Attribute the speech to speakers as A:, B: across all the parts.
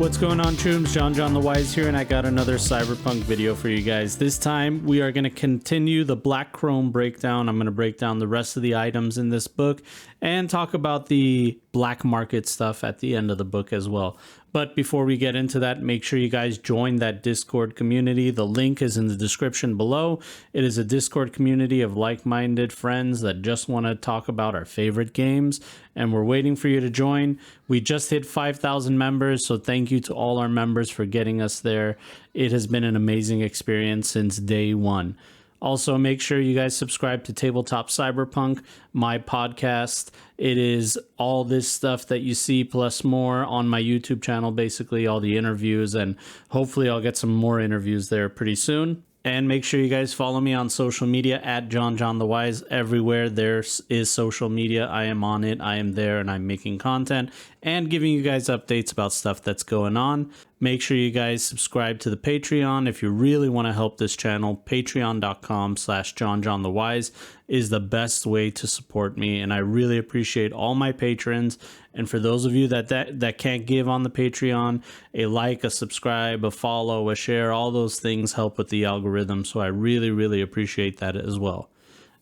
A: What's going on, Chooms? JonJonTheWise here, and I got another Cyberpunk video for you guys. This time, we are going to continue the Black Chrome breakdown. I'm going to break down the rest of the items in this book and talk about the black market stuff at the end of the book as well. But before we get into that, make sure you guys join that Discord community. The link is in the description below. It is a Discord community of like-minded friends that just want to talk about our favorite games, and we're waiting for you to join. We just hit 5,000 members, so thank you to all our members for getting us there. It has been an amazing experience since day one. Also, make sure you guys subscribe to Tabletop Cyberpunk, my podcast. It is all this stuff that you see plus more on my YouTube channel, basically all the interviews, and hopefully I'll get some more interviews there pretty soon. And make sure you guys follow me on social media at JonJonTheWise. Everywhere there is social media, I am on it, I am there, and I'm making content and giving you guys updates about stuff that's going on. Make sure you guys subscribe to the Patreon if you really want to help this channel. Patreon.com/JonJonTheWise is the best way to support me, and I really appreciate all my patrons. And for those of you that can't give on the Patreon, a like, a subscribe, a follow, a share, all those things help with the algorithm, so I really appreciate that as well.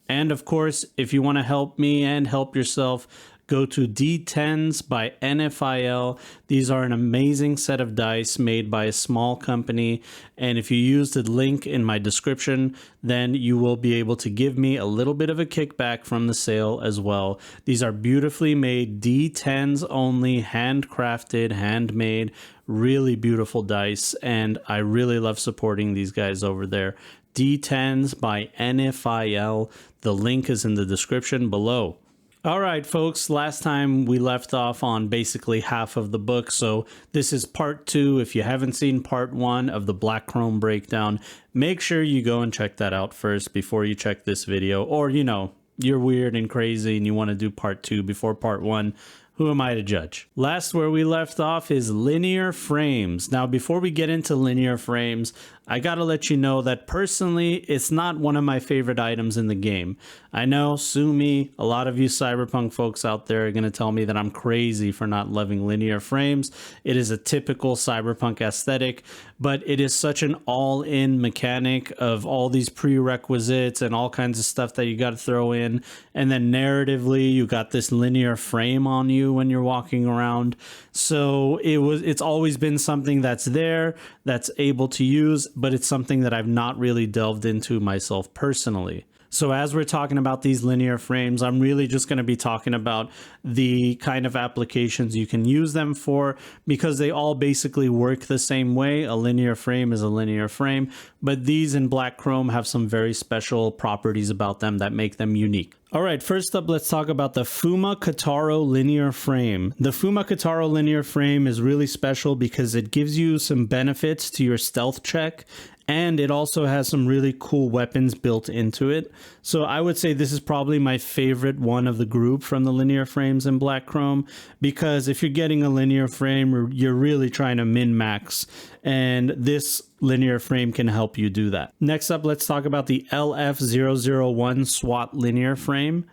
A: And of course, if you want to help me and help yourself, go to D10s by ENIFAEL. These are an amazing set of dice made by a small company, and if you use the link in my description, then you will be able to give me a little bit of a kickback from the sale as well. These are beautifully made, D10s only, handcrafted, handmade, really beautiful dice, and I really love supporting these guys over there. D10s by ENIFAEL. The link is in the description below. All right, folks, last time we left off on basically half of the book, so this is part 2. If you haven't seen part 1 of the Black Chrome breakdown, make sure you go and check that out first before you check this video. Or, you know, you're weird and crazy and you want to do part 2 before part 1. Who am I to judge? Last where we left off is linear frames. Now, before we get into linear frames, I gotta let you know that personally, it's not one of my favorite items in the game. I know, sue me, a lot of you Cyberpunk folks out there are gonna tell me that I'm crazy for not loving linear frames. It is a typical Cyberpunk aesthetic, but it is such an all-in mechanic of all these prerequisites and all kinds of stuff that you gotta throw in. And then narratively, you got this linear frame on you when you're walking around. So it's always been something that's there, that's able to use, but it's something that I've not really delved into myself personally. So as we're talking about these linear frames, I'm really just going to be talking about the kind of applications you can use them for, because they all basically work the same way. A linear frame is a linear frame, but these in Black Chrome have some very special properties about them that make them unique. All right, first up, let's talk about the Fuma Kotaro linear frame. The Fuma Kotaro linear frame is really special because it gives you some benefits to your stealth check, and it also has some really cool weapons built into it. So I would say this is probably my favorite one of the group from the linear frames in Black Chrome, because if you're getting a linear frame, you're really trying to min-max, and this linear frame can help you do that. Next up, let's talk about the LF001 SWAT linear frame.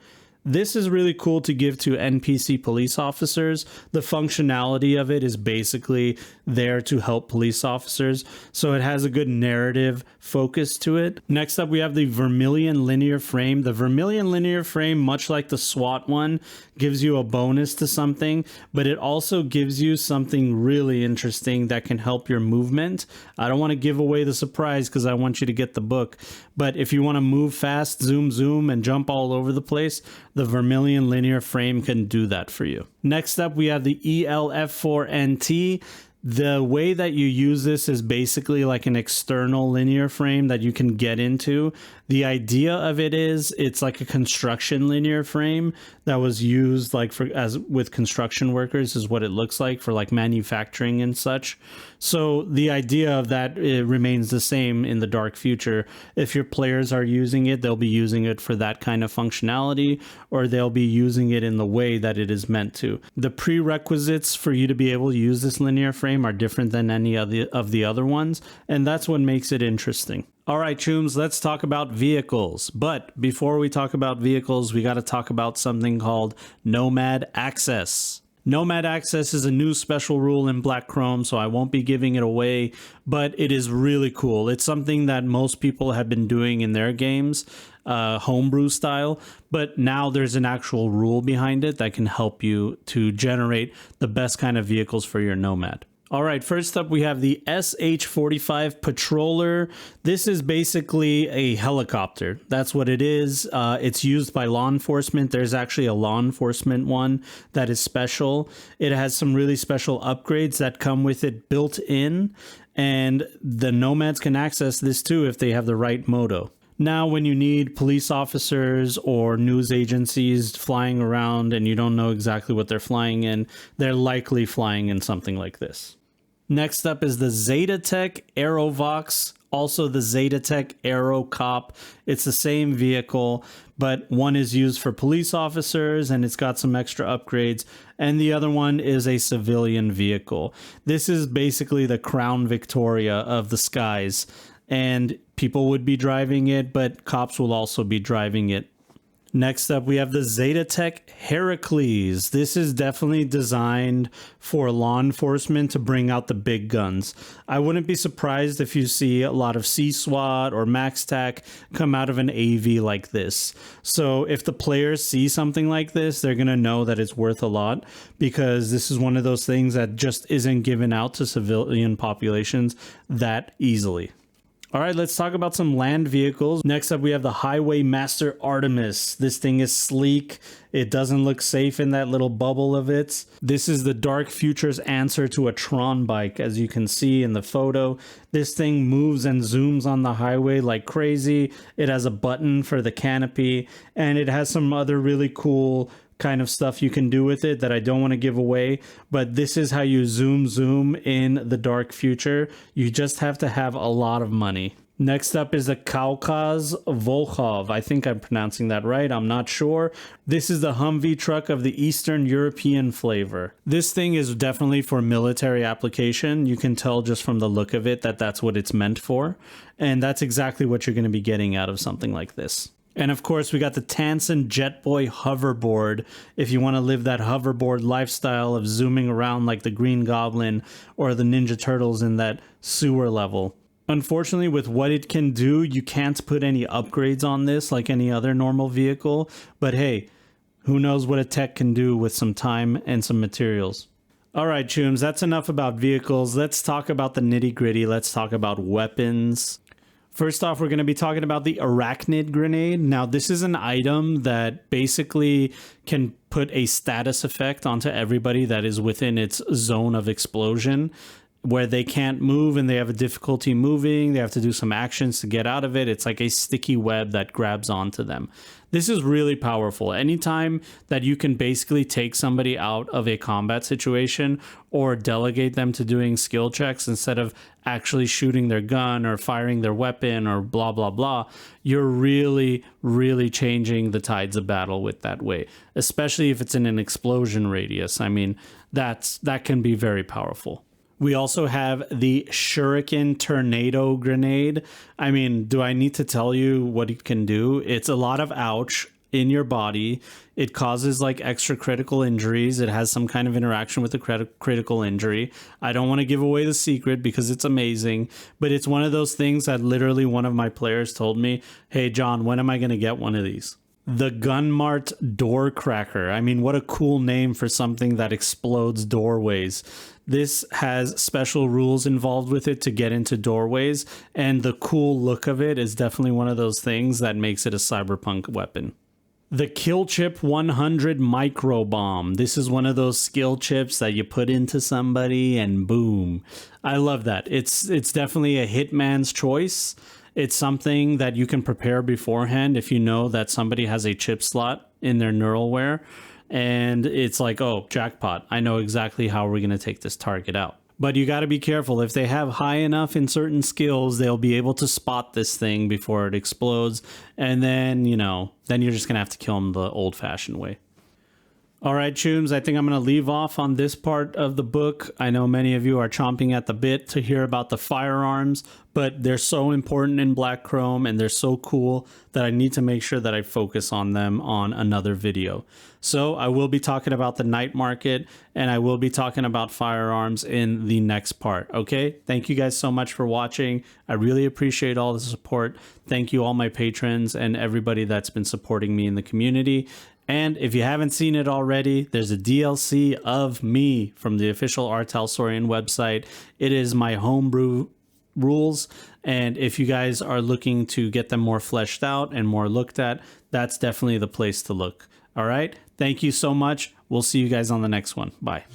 A: This is really cool to give to NPC police officers. The functionality of it is basically there to help police officers, so it has a good narrative focus to it. Next up, we have the Vermilion linear frame. The Vermilion linear frame, much like the SWAT one, gives you a bonus to something, but it also gives you something really interesting that can help your movement. I don't want to give away the surprise because I want you to get the book, but if you want to move fast, zoom, and jump all over the place, the Vermilion linear frame can do that for you. Next up, we have the ELF4NT. The way that you use this is basically like an external linear frame that you can get into. The idea of it is it's like a construction linear frame that was used like with construction workers is what it looks like for like manufacturing and such. So the idea of that, it remains the same in the dark future. If your players are using it, they'll be using it for that kind of functionality, or they'll be using it in the way that it is meant to. The prerequisites for you to be able to use this linear frame are different than any of the other ones, and that's what makes it interesting. All right, Chooms, let's talk about vehicles. But before we talk about vehicles, we got to talk about something called Nomad Access. Nomad access is a new special rule in Black Chrome, so I won't be giving it away, but it is really cool. It's something that most people have been doing in their games, homebrew style, but now there's an actual rule behind it that can help you to generate the best kind of vehicles for your Nomad. All right, first up we have the SH-45 Patroller. This is basically a helicopter. That's what it is. It's used by law enforcement. There's actually a law enforcement one that is special. It has some really special upgrades that come with it built in, and the Nomads can access this too if they have the right moto. Now, when you need police officers or news agencies flying around and you don't know exactly what they're flying in, they're likely flying in something like this. Next up is the Zetatech Aerovox, also the Zetatech Aerocop. It's the same vehicle, but one is used for police officers and it's got some extra upgrades, and the other one is a civilian vehicle. This is basically the Crown Victoria of the skies, and people would be driving it, but cops will also be driving it. Next up, we have the Zetatech Herakles. This is definitely designed for law enforcement to bring out the big guns. I wouldn't be surprised if you see a lot of SWAT or MaxTac come out of an AV like this. So if the players see something like this, they're going to know that it's worth a lot, because this is one of those things that just isn't given out to civilian populations that easily. All right, let's talk about some land vehicles. Next up, we have the Highway Master Artemis. This thing is sleek. It doesn't look safe in that little bubble of it. This is the Dark Future's answer to a Tron bike, as you can see in the photo. This thing moves and zooms on the highway like crazy. It has a button for the canopy, and it has some other really cool kind of stuff you can do with it that I don't want to give away, but this is how you zoom in the Dark Future. You just have to have a lot of money. Next up is the Kaukoz Volkhov. I think I'm pronouncing that right. I'm not sure. This is the Humvee truck of the Eastern European flavor. This thing is definitely for military application. You can tell just from the look of it that that's what it's meant for. And that's exactly what you're going to be getting out of something like this. And of course, we got the Tanson Jetboy Hoverboard. If you want to live that hoverboard lifestyle of zooming around like the Green Goblin or the Ninja Turtles in that sewer level. Unfortunately, with what it can do, you can't put any upgrades on this like any other normal vehicle. But hey, who knows what a tech can do with some time and some materials. All right, chooms, that's enough about vehicles. Let's talk about the nitty-gritty. Let's talk about weapons. First off, we're going to be talking about the Arachnid Grenade. Now, this is an item that basically can put a status effect onto everybody that is within its zone of explosion, where they can't move and they have a difficulty moving. They have to do some actions to get out of it. It's like a sticky web that grabs onto them. This is really powerful. Anytime that you can basically take somebody out of a combat situation or delegate them to doing skill checks instead of actually shooting their gun or firing their weapon or blah, blah, blah, you're really, really changing the tides of battle with that way, especially if it's in an explosion radius. I mean, that can be very powerful. We also have the Shuriken Tornado Grenade. I mean, do I need to tell you what it can do? It's a lot of ouch in your body. It causes like extra critical injuries. It has some kind of interaction with the critical injury. I don't want to give away the secret because it's amazing, but it's one of those things that literally one of my players told me, hey, John, when am I going to get one of these? The Gunmart Door Cracker. I mean, what a cool name for something that explodes doorways. This has special rules involved with it to get into doorways, and the cool look of it is definitely one of those things that makes it a cyberpunk weapon. The KillChip 100 Micro Bomb. This is one of those skill chips that you put into somebody and boom. I love that. It's definitely a hitman's choice. It's something that you can prepare beforehand if you know that somebody has a chip slot in their neural-ware. And it's like, oh, jackpot. I know exactly how we're going to take this target out. But you got to be careful. If they have high enough in certain skills, they'll be able to spot this thing before it explodes. And then, then you're just going to have to kill them the old-fashioned way. All right, Chooms, I think I'm going to leave off on this part of the book. I know many of you are chomping at the bit to hear about the firearms, but they're so important in Black Chrome and they're so cool that I need to make sure that I focus on them on another video. So I will be talking about the night market and I will be talking about firearms in the next part. Okay, thank you guys so much for watching. I really appreciate all the support. Thank you all my patrons and everybody that's been supporting me in the community. And if you haven't seen it already, there's a DLC of me from the official R. Talsorian website. It is my homebrew rules. And if you guys are looking to get them more fleshed out and more looked at, that's definitely the place to look. All right. Thank you so much. We'll see you guys on the next one. Bye.